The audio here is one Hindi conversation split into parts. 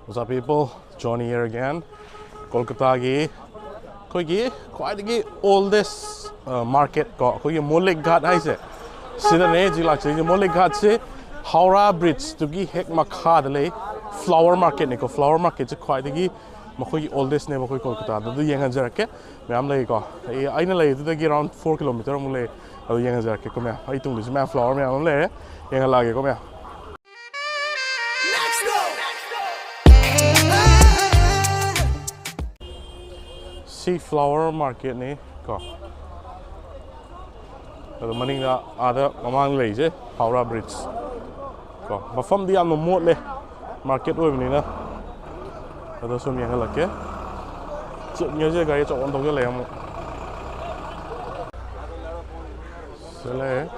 What's up, people? Johnny here again. Kolkata gi quite the oldest market ko Mullick Ghat haise. Sida ne jila che Mullick Ghat se Howrah bridge to gi hek makha dale flower market ne ko flower market che quite the makoi oldest ne makoi Kolkata do yenga jarake me am lai ko aina lai to gi around 4 km mu lai ado yenga jarake ko me ai tung li me flower me am lai yenga lage ko me see flower market ni ko ado maning da ada mamang lai je Howrah bridge ko mafam di am mo le market oi ni na ado som yang la ke chut nyo je ga ye chon dong je le am sele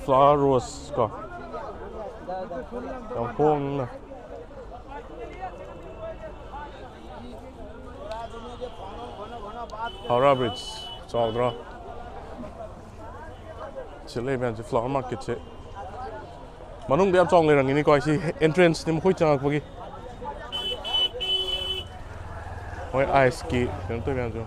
flower rose ko yang pong na Howrah bridge chok dro chile ben je flower market che manung de chong le rang ni ko si entrance ni mo khoi chang ko gi oi ice ki kan to ben jo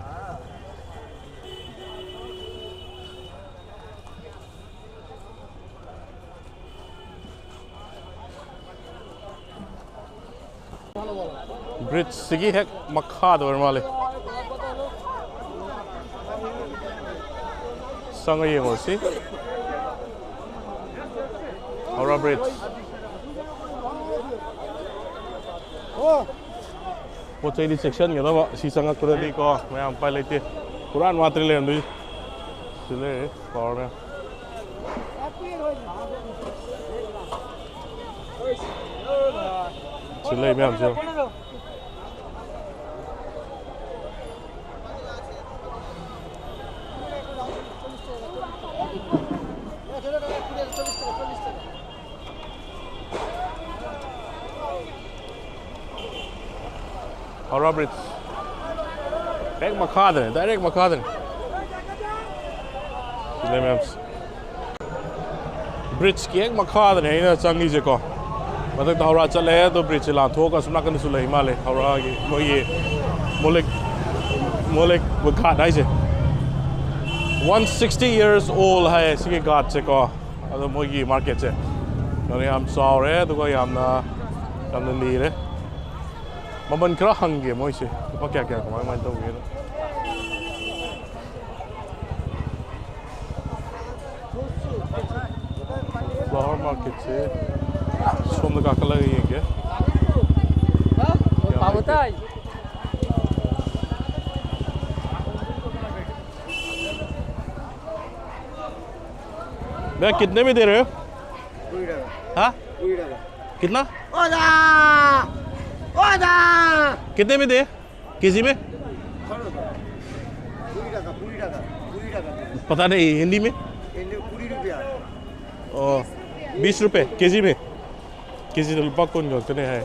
bridge sigi hek makha do male sang ye ngo si Howrah bridge po chai di section ge ba si sang ko di ko mayam pai le ti quran matri le ndu sile ko me sile me am jo Howrah bridge direct makadre sile me bridge ki ek makadre ina changi je ko matak Howrah chale to bridge la tho ka sumna kan su le ma le Howrah ki mo ye Mullick Ghat dai je 160 years old hai sigi Ghat che ko ado mo ye market che no ni am sorry to ko yam na ni re maban kra hange mo se ko kya ko mai to ge flower market che som da ka lagi ye ha batai भैया कितने में दे रहे हो? 20 टका। हाँ? 20 टका। कितना? ओदा कितने में दे? केजी में? 20 टका। पता नहीं हिंदी में? हिंदी 20 रुपया। ओ 20 रुपए केजी में? केजी तो लुपा कौन जो कितने है?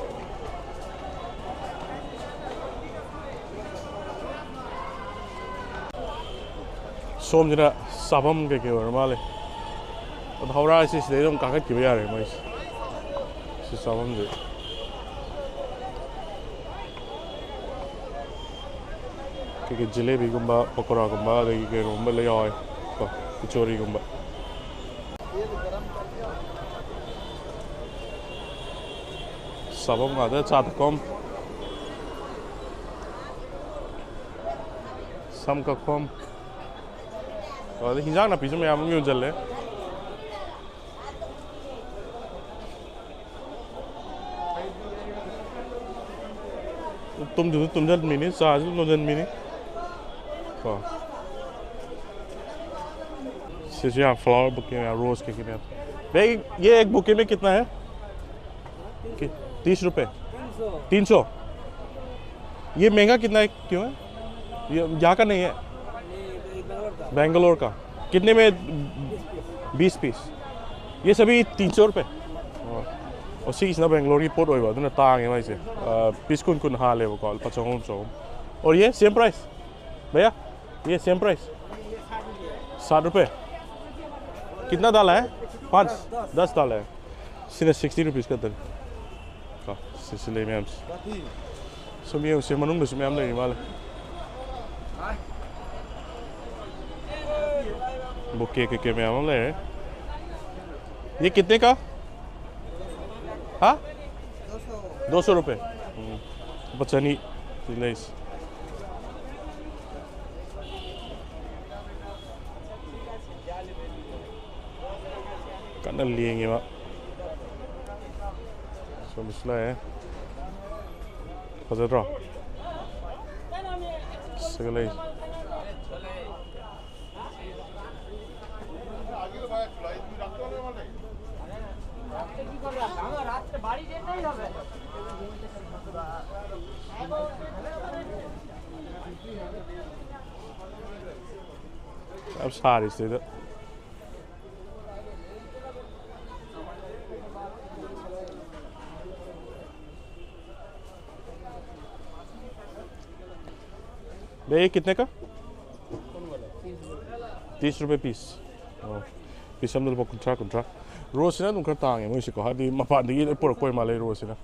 सोम जरा साबम के और माले और Howrah से दे दो कागज की बजा रहे हैं इस साबम दे कि जलेबी गुम्बा पकोड़ा गुम्बा लगी के गुम्बा ले आए तो कचौरी गुम्बा साबम आधा चाट कम सम का कम और हिंजांग ना पीछे में आम क्यों चल रहे तुम जन मिनी साज नो जन मिनी को सिर्फ यहाँ फ्लावर बुके में रोज के कितने भाई ये एक बुके में कितना है 30 रुपए 300 ये महंगा कितना है क्यों है ये यहाँ का नहीं है बेंगलोर का कितने में 20 पीस ये सभी 300 रुपए और सी ना बेंगलोर की पोर्ट होगा तो ना तांग है वहीं से पीस कुन हाँ ले वो कॉल 50 और ये सेम प्राइस भैया ये सेम प्राइस 60 रुपए कितना डाला है 5-10 डाला है सीधे 60 रुपीज़ का दर ko sisile mem sumi se manung da sumi am le mal bouquet के में हम ले ये कितने का हाँ 200 रुपये बच्चा नहीं लेस करना लिएंगे वहाँ सो मिसला है फजर रहा सगले अब सारी से तो ये कितने का 30 रुपये पीस पीस हम लोग कुंट्रा रोज ना तुम करता है मुझे कहा दी मपान दी ये पूरा कोई माले रोज ना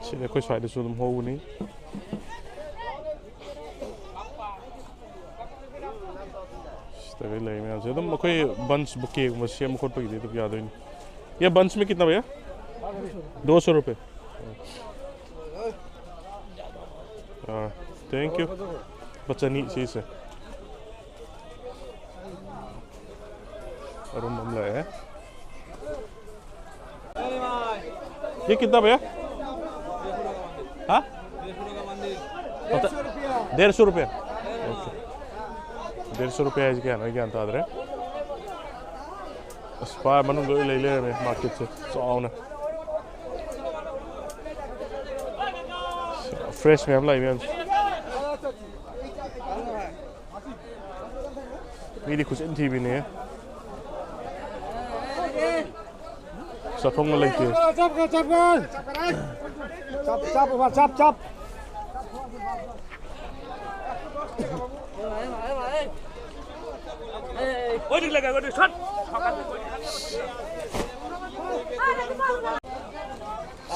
चलिए कोई फायदे से तुम हो नहीं तभी ले मैं आपसे तुम कोई बंच बुके मशीन में खोट पकी थी तो याद ही नहीं ये बंच में कितना भैया 200 रुपये थैंक यू बच्चा नहीं सही से और मामला है ये कितना भैया हाँ 150 रुपये 150 रुपये है क्या ना क्या अंत आदरे स्पा मनु ले ले रहे मार्केट से चावना फ्रेश में हम लाई में मेरी कुछ इंटी भी नहीं है सफोंग में लेके चप कोई लगा कोई शॉट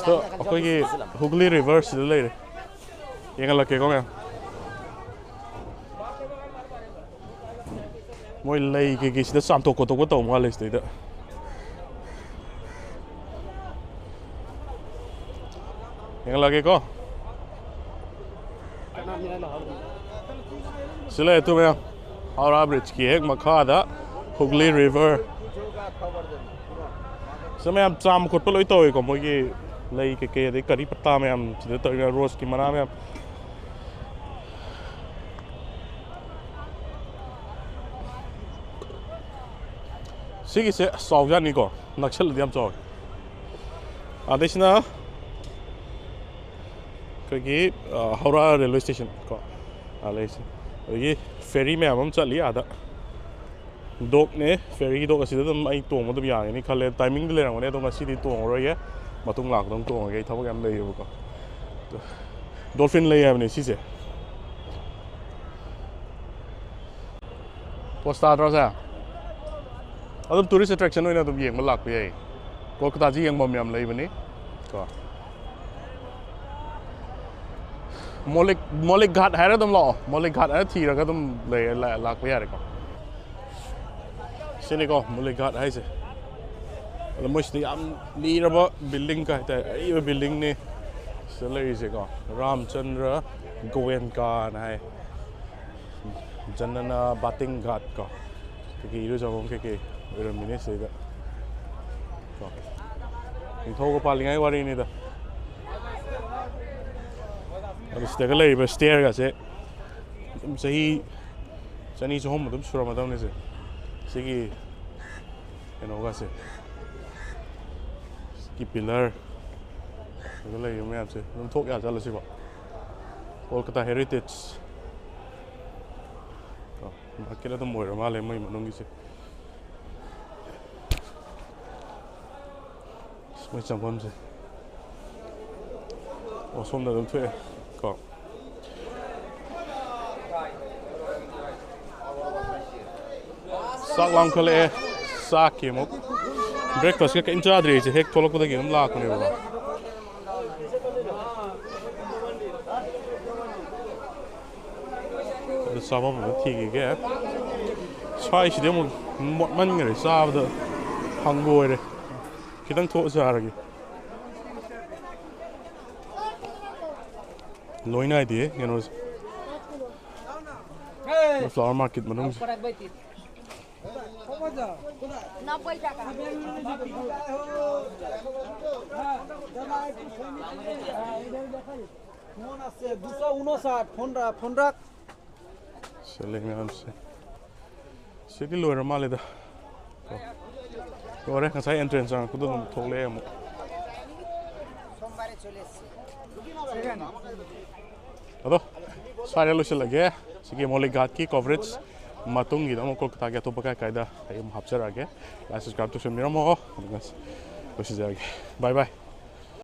तो कोई ये हुगली रिवर्स ले रहे ये क्या लगे कौन है मैं ले के किसी ने शाम तो माले इस तरह ये क्या लगे को सिले तो मैं हावड़ा ब्रिज की एक मखादा हुगली रिवर समय हम शाम को तो लोग तो एक हम ये ले के देख करी पत्ता में हम तो रोज की मना में हम सिगी से सौजा नहीं को नक्सल दिया हम सौ आदेश ना क्योंकि हावड़ा रेलवे स्टेशन को आलेश ये फेरी में हम चल लिया आधा दोक ने फेरी दोक असीदा तो मैं तो मतलब यहाँ नहीं खाले टाइमिंग ले रहा हूँ ने तो मैं सीधी तो हो रही है मतुंग लाख दम तो हो गई था वो क्या ले ये वो का डॉल्फिन ले है अपने इसी से पोस्टा ड्रॉस है अब टूरिस्ट अट्रैक्शन हो ना तुम ये मलाक पे है कोलकाता जी यंग बम याम ले बनी तो मोलिक घाट है ना तुम लो मोलिक घाट है थी रखा तुम ले लाख पे यार को सिने को मोलिक घाट है से तो मुझे याम लीरबा बिल्डिंग का है ये बिल्डिंग ने सैलरी से को रामचंद्र गोयनका ना है जनना बातिंग घाट का क्योंकि ये जो हम के मिने से का इंथो को पालिंग वारी नहीं था अब इस तरह ले बस स्टेयर का से सही चनी जो हम मतलब शुरू मतलब ने से सही होगा से की पिलर तो ले मैं आपसे तुम थोक यार चलो सिवा कोलकाता हेरिटेज तो अकेला तो मोर माले मैं मनोंगी से मैं चंपम से और सोमना तुम थे को ꯆꯥꯛ ꯂꯥꯝꯈꯠꯂꯛꯑꯦ ꯆꯥꯛꯀꯤ ꯑꯃꯨꯛ ꯕ꯭ꯔꯦꯛꯐꯥꯁꯠꯀ ꯀꯩꯝ ꯆꯥꯗ꯭ꯔꯤ ꯍꯦꯛ ꯊꯣꯛꯂꯛꯄꯗꯒꯤ ꯑꯗꯨꯝ ꯂꯥꯛꯄꯅꯦꯕꯀꯣ ꯑꯗꯨ ꯆꯥꯐꯝ ꯑꯃ ꯊꯤꯈꯤꯒꯦ ꯁ꯭ꯋꯥꯏꯁꯤꯗꯤ ꯑꯃꯨꯛ ꯃꯣꯠꯃꯟꯈꯔꯦ ꯆꯥꯕꯗ ꯍꯪꯒꯣꯏꯔꯦ खितंग थोड़ा चारगे लोइना दिए कनो फ्लावर मार्केट में सिटी लोयर मालेदा और है एंट्रेंस खुद थोले अदो सारे लोसलगे सिगे मोलिक घाट की कवरेज मतुंगी दम कोलकाता के तो बका कायदा हापचरागे सब्सक्राइब तो सेमिरमो लोसजागे बाय बाय